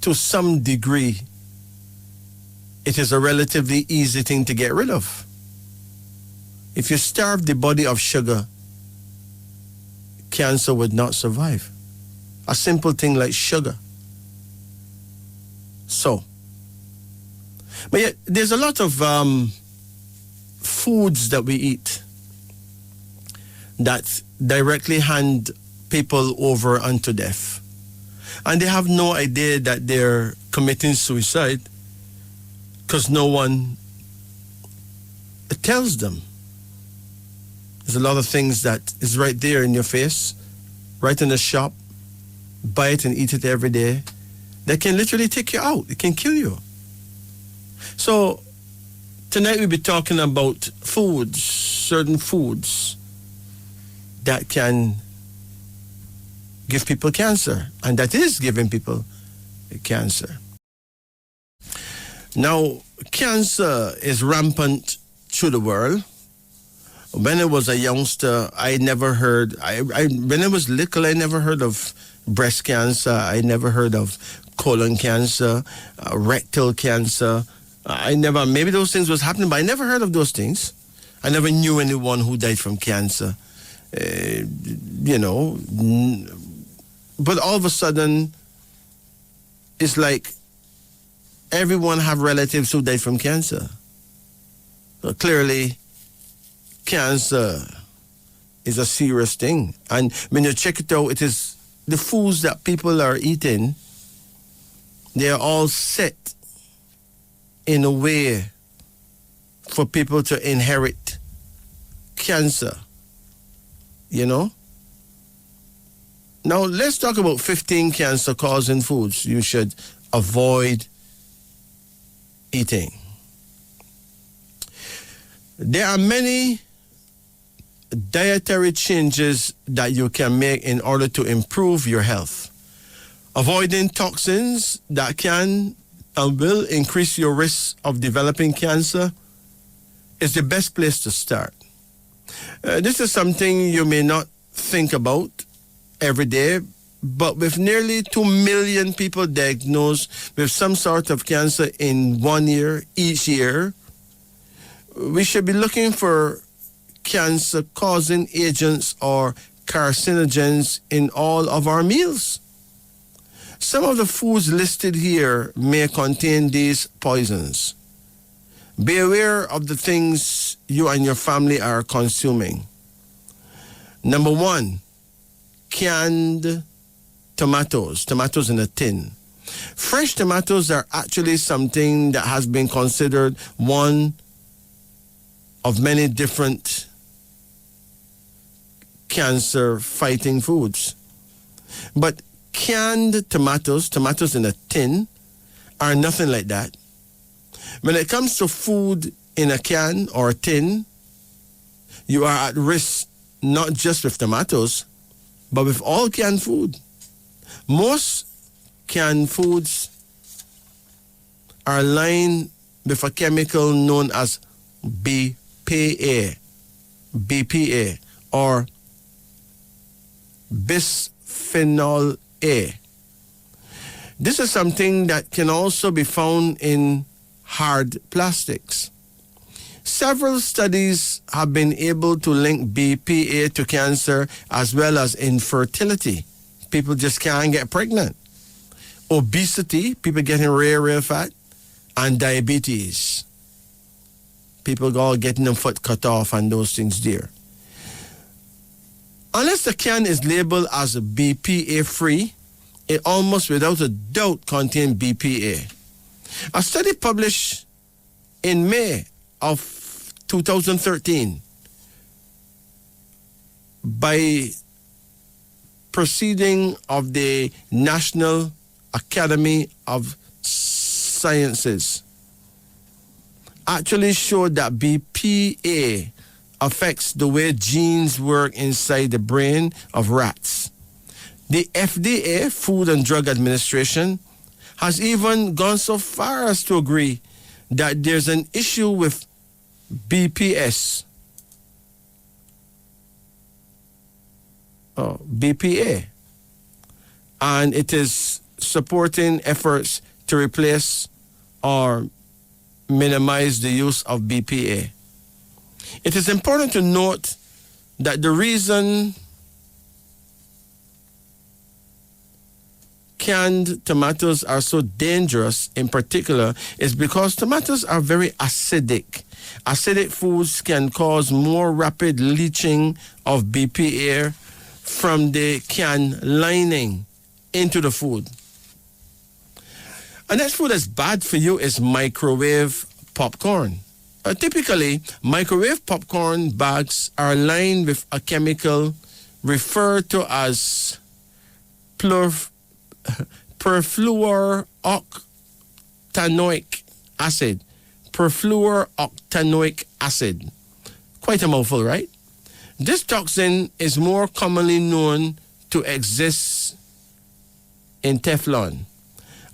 to some degree, it is a relatively easy thing to get rid of. If you starve the body of sugar, cancer would not survive. A simple thing like sugar. So, but yet there's a lot of foods that we eat that directly hand people over unto death. And they have no idea that they're committing suicide because no one tells them. There's a lot of things that is right there in your face, right in the shop. Buy it and eat it every day. That can literally take you out. It can kill you. So tonight we'll be talking about foods, certain foods that can give people cancer, and that is giving people cancer. Now, cancer is rampant through the world. When I was a youngster, I never heard, when I was little, I never heard of breast cancer. I never heard of colon cancer, rectal cancer. Maybe those things was happening, but I never heard of those things. I never knew anyone who died from cancer. But all of a sudden, it's like everyone have relatives who died from cancer. So clearly, cancer is a serious thing. And when you check it out, it is the foods that people are eating, they are all set in a way for people to inherit cancer. You know? Now, let's talk about 15 cancer-causing foods you should avoid eating. There are many dietary changes that you can make in order to improve your health. Avoiding toxins that can and will increase your risk of developing cancer is the best place to start. This is something you may not think about every day, but with nearly 2 million people diagnosed with some sort of cancer in 1 year, each year, we should be looking for cancer-causing agents or carcinogens in all of our meals. Some of the foods listed here may contain these poisons. Be aware of the things you and your family are consuming. Number 1, canned tomatoes in a tin. Fresh tomatoes are actually something that has been considered one of many different cancer-fighting foods. But canned tomatoes in a tin, are nothing like that. When it comes to food in a can or a tin, you are at risk not just with tomatoes, but with all canned food. Most canned foods are lined with a chemical known as BPA, or bisphenol A. This is something that can also be found in hard plastics. Several studies have been able to link BPA to cancer as well as infertility. People just can't get pregnant. Obesity, people getting real fat, and diabetes. People all getting their foot cut off and those things there. Unless the can is labeled as BPA free, it almost without a doubt contains BPA. A study published in May of 2013 by proceeding of the National Academy of Sciences actually showed that BPA affects the way genes work inside the brain of rats. The FDA, Food and Drug Administration, has even gone so far as to agree that there's an issue with BPA, and it is supporting efforts to replace or minimize the use of BPA. It is important to note that the reason canned tomatoes are so dangerous in particular is because tomatoes are very acidic. Acidic foods can cause more rapid leaching of BPA from the can lining into the food. And next food that's bad for you is microwave popcorn. Typically, microwave popcorn bags are lined with a chemical referred to as perfluorooctanoic acid. Perfluorooctanoic acid. Quite a mouthful, right? This toxin is more commonly known to exist in Teflon.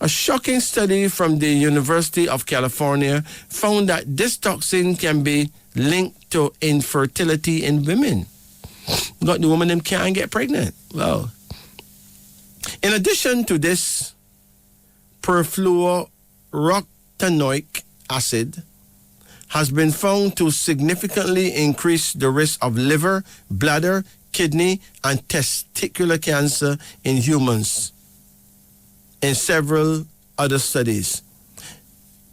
A shocking study from the University of California found that this toxin can be linked to infertility in women. Got the woman them can't get pregnant. Wow. In addition to this perfluorooctanoic acid has been found to significantly increase the risk of liver, bladder, kidney, and testicular cancer in humans in several other studies.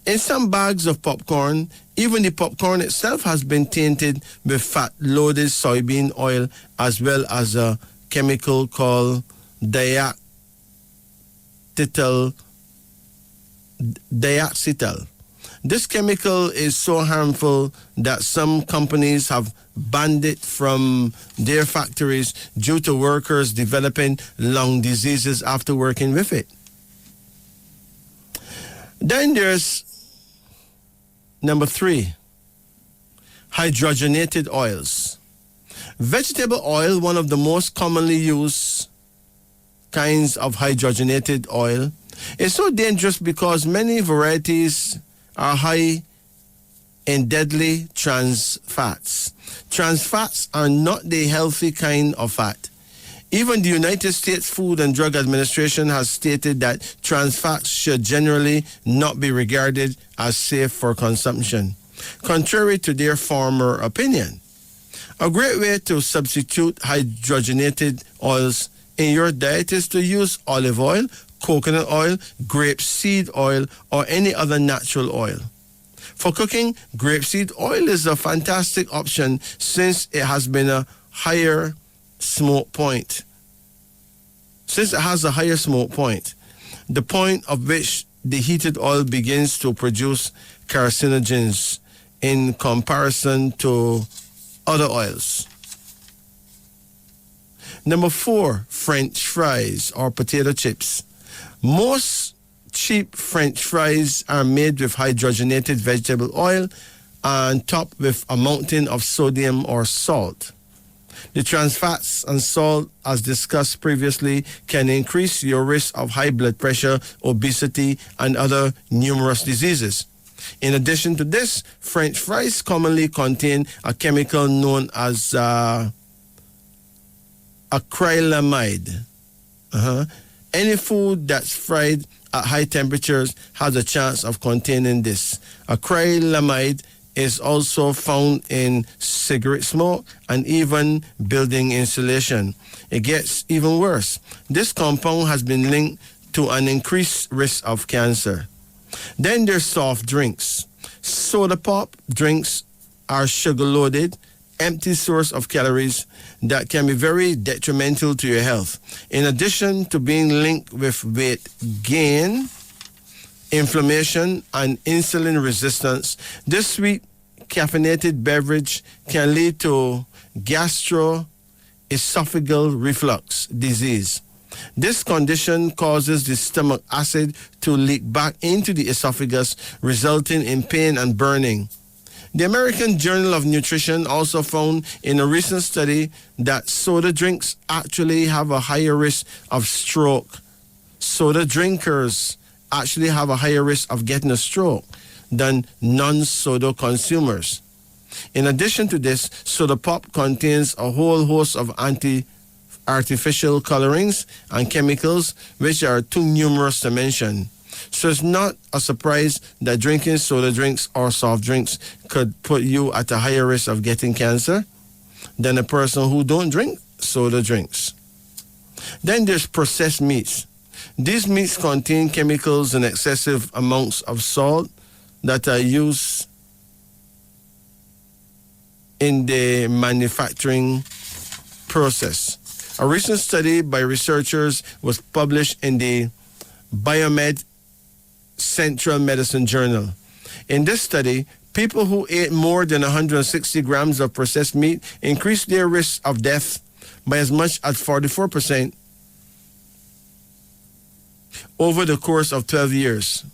In some bags of popcorn, even the popcorn itself has been tainted with fat-loaded soybean oil as well as a chemical called diacetyl. This chemical is so harmful that some companies have banned it from their factories due to workers developing lung diseases after working with it. Then there's number 3, hydrogenated oils. Vegetable oil, one of the most commonly used kinds of hydrogenated oil, is so dangerous because many varieties are high in deadly trans fats. Trans fats are not the healthy kind of fat. Even the United States Food and Drug Administration has stated that trans fats should generally not be regarded as safe for consumption, contrary to their former opinion. A great way to substitute hydrogenated oils in your diet is to use olive oil, coconut oil, grapeseed oil, or any other natural oil. For cooking, grapeseed oil is a fantastic option since it has been a higher smoke point. Since it has a higher smoke point, the point of which the heated oil begins to produce carcinogens in comparison to other oils. Number 4, French fries or potato chips. Most cheap French fries are made with hydrogenated vegetable oil and topped with a mountain of sodium or salt. The trans fats and salt, as discussed previously, can increase your risk of high blood pressure, obesity, and other numerous diseases. In addition to this, French fries commonly contain a chemical known as acrylamide. Any food that's fried at high temperatures has a chance of containing this. Acrylamide is also found in cigarette smoke and even building insulation. It gets even worse. This compound has been linked to an increased risk of cancer. Then there's soft drinks. Soda pop drinks are sugar-loaded, empty source of calories that can be very detrimental to your health. In addition to being linked with weight gain, inflammation, and insulin resistance, this sweet caffeinated beverage can lead to gastroesophageal reflux disease. This condition causes the stomach acid to leak back into the esophagus, resulting in pain and burning. The American Journal of Nutrition also found in a recent study that soda drinks actually have a higher risk of stroke. Soda drinkers actually have a higher risk of getting a stroke than non-soda consumers. In addition to this, soda pop contains a whole host of artificial colorings, and chemicals, which are too numerous to mention. So it's not a surprise that drinking soda drinks or soft drinks could put you at a higher risk of getting cancer than a person who don't drink soda drinks. Then there's processed meats. These meats contain chemicals and excessive amounts of salt that are used in the manufacturing process. A recent study by researchers was published in the Biomed Central Medicine Journal. In this study, people who ate more than 160 grams of processed meat increased their risk of death by as much as 44% over the course of 12 years.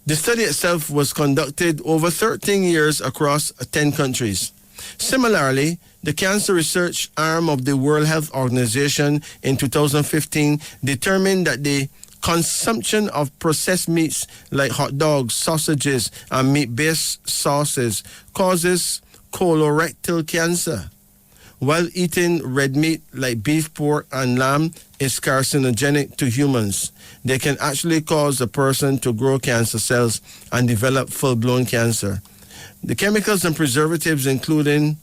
The study itself was conducted over 13 years across 10 countries. Similarly, the cancer research arm of the World Health Organization in 2015 determined that the consumption of processed meats like hot dogs, sausages, and meat-based sauces causes colorectal cancer, while eating red meat like beef, pork, and lamb is carcinogenic to humans. They can actually cause a person to grow cancer cells and develop full-blown cancer. The chemicals and preservatives, including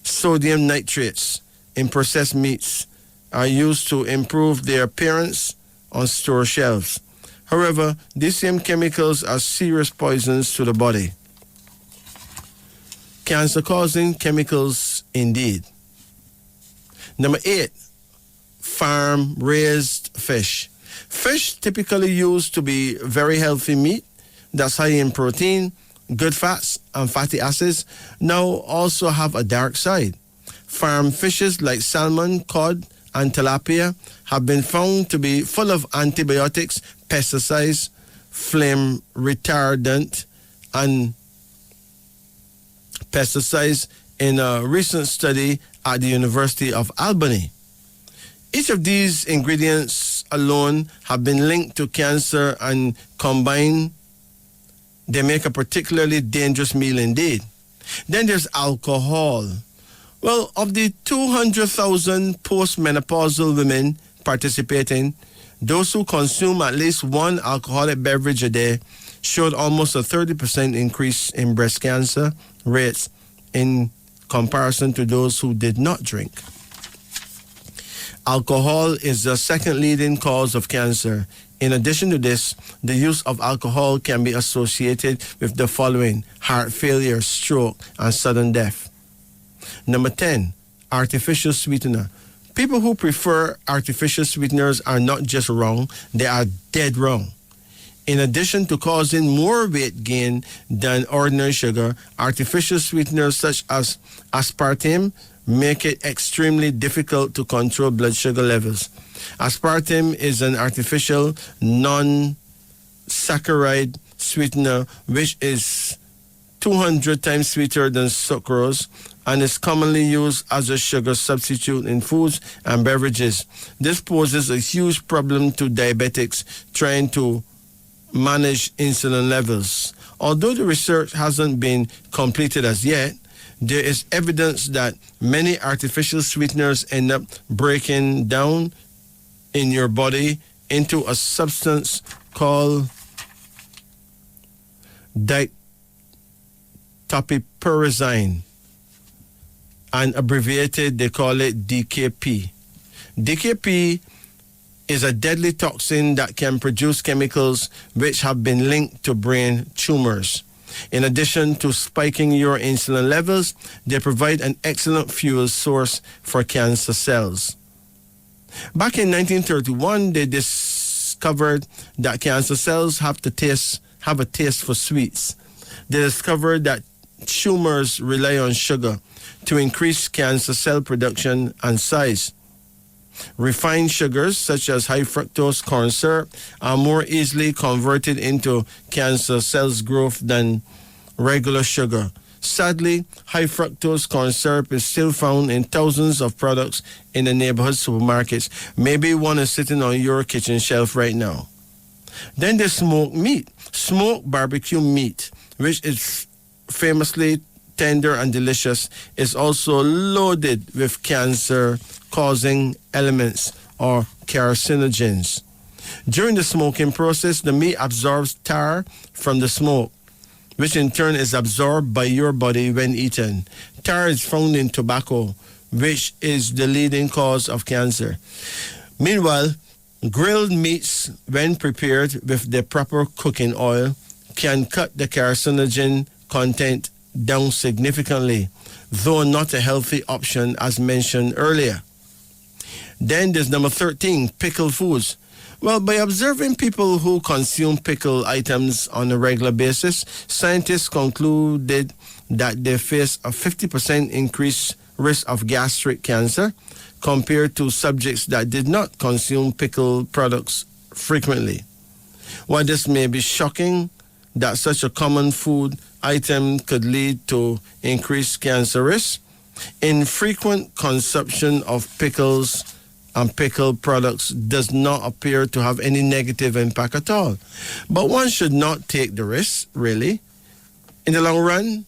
sodium nitrates in processed meats, are used to improve their appearance on store shelves. However, these same chemicals are serious poisons to the body. Cancer-causing chemicals indeed. Number 8, farm-raised fish. Fish typically used to be very healthy meat that's high in protein, good fats, and fatty acids now also have a dark side. Farm fishes like salmon, cod, and tilapia have been found to be full of antibiotics, pesticides, flame retardant, and pesticides in a recent study at the University of Albany. Each of these ingredients alone have been linked to cancer, and combined they make a particularly dangerous meal indeed. Then there's alcohol. Well, of the 200,000 postmenopausal women participating, those who consume at least one alcoholic beverage a day showed almost a 30% increase in breast cancer rates in comparison to those who did not drink. Alcohol is the second leading cause of cancer. In addition to this, the use of alcohol can be associated with the following: heart failure, stroke, and sudden death. Number 10, artificial sweetener. People who prefer artificial sweeteners are not just wrong, they are dead wrong. In addition to causing more weight gain than ordinary sugar, artificial sweeteners such as aspartame make it extremely difficult to control blood sugar levels. Aspartame is an artificial non-saccharide sweetener which is 200 times sweeter than sucrose and is commonly used as a sugar substitute in foods and beverages. This poses a huge problem to diabetics trying to manage insulin levels. Although the research hasn't been completed as yet, there is evidence that many artificial sweeteners end up breaking down in your body into a substance called diketopiperazine, and abbreviated they call it DKP. DKP is a deadly toxin that can produce chemicals which have been linked to brain tumors. In addition to spiking your insulin levels, they provide an excellent fuel source for cancer cells. Back in 1931, they discovered that cancer cells have a taste for sweets. They discovered that tumors rely on sugar to increase cancer cell production and size. Refined sugars, such as high fructose corn syrup, are more easily converted into cancer cells' growth than regular sugar. Sadly, high fructose corn syrup is still found in thousands of products in the neighborhood supermarkets. Maybe one is sitting on your kitchen shelf right now. Then there's smoked meat, smoked barbecue meat, which is famously tender and delicious, is also loaded with cancer-causing elements or carcinogens. During the smoking process, the meat absorbs tar from the smoke, which in turn is absorbed by your body when eaten. Tar is found in tobacco, which is the leading cause of cancer. Meanwhile, grilled meats, when prepared with the proper cooking oil, can cut the carcinogen content down significantly, though not a healthy option as mentioned earlier. Then there's number 13, pickled foods. Well, by observing people who consume pickled items on a regular basis, scientists concluded that they face a 50% increased risk of gastric cancer compared to subjects that did not consume pickled products frequently. While this may be shocking that such a common food item could lead to increased cancer risk, infrequent consumption of pickles and pickled products does not appear to have any negative impact at all. But one should not take the risk, really. In the long run,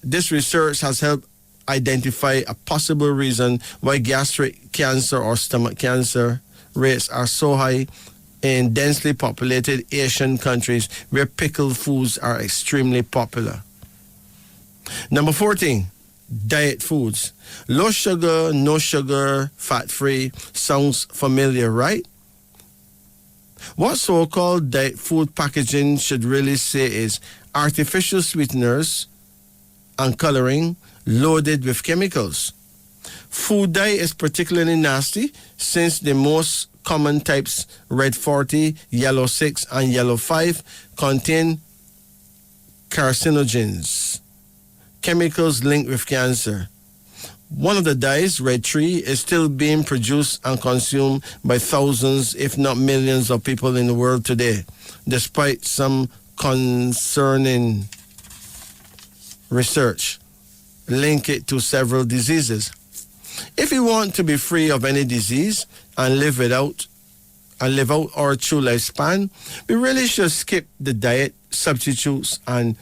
this research has helped identify a possible reason why gastric cancer or stomach cancer rates are so high in densely populated Asian countries where pickled foods are extremely popular. Number 14, diet foods. Low sugar, no sugar, fat-free sounds familiar, right? What so-called diet food packaging should really say is artificial sweeteners and coloring loaded with chemicals. Food dye is particularly nasty since the most common types, red 40, yellow 6, and yellow 5, contain carcinogens, chemicals linked with cancer. One of the dyes, red 3, is still being produced and consumed by thousands, if not millions, of people in the world today, despite some concerning research link it to several diseases. If we want to be free of any disease and live out our true lifespan, we really should skip the diet substitutes and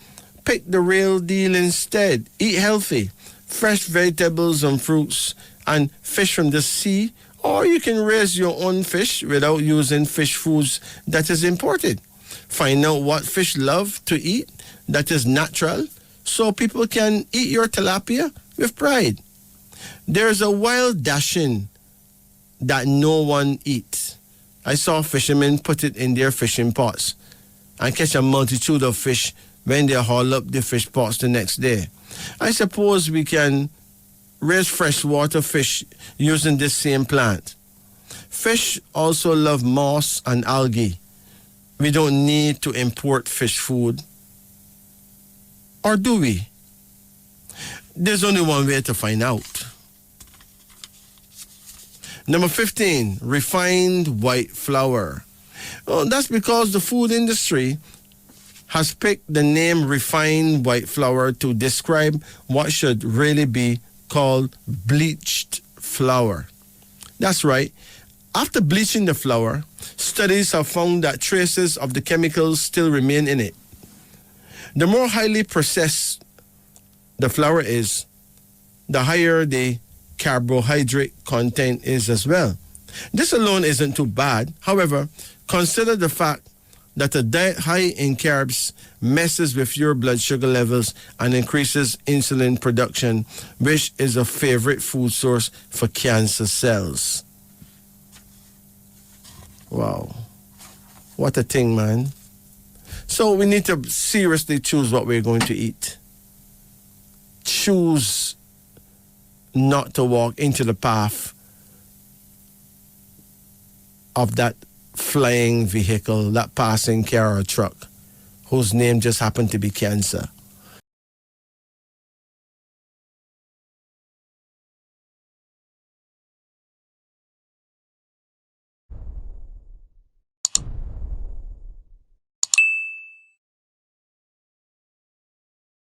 pick the real deal instead. Eat healthy, fresh vegetables and fruits, and fish from the sea, or you can raise your own fish without using fish foods that is imported. Find out what fish love to eat that is natural, so people can eat your tilapia with pride. There's a wild dashing that no one eats. I saw fishermen put it in their fishing pots and catch a multitude of fish when they haul up the fish pots the next day. I suppose we can raise freshwater fish using this same plant. Fish also love moss and algae. We don't need to import fish food. Or do we? There's only one way to find out. Number 15, refined white flour. Well, that's because the food industry has picked the name refined white flour to describe what should really be called bleached flour. That's right. After bleaching the flour, studies have found that traces of the chemicals still remain in it. The more highly processed the flour is, the higher the carbohydrate content is as well. This alone isn't too bad. However, consider the fact that a diet high in carbs messes with your blood sugar levels and increases insulin production, which is a favorite food source for cancer cells. Wow. What a thing, man. So we need to seriously choose what we're going to eat. Choose not to walk into the path of that flying vehicle, that passing car or truck, whose name just happened to be cancer.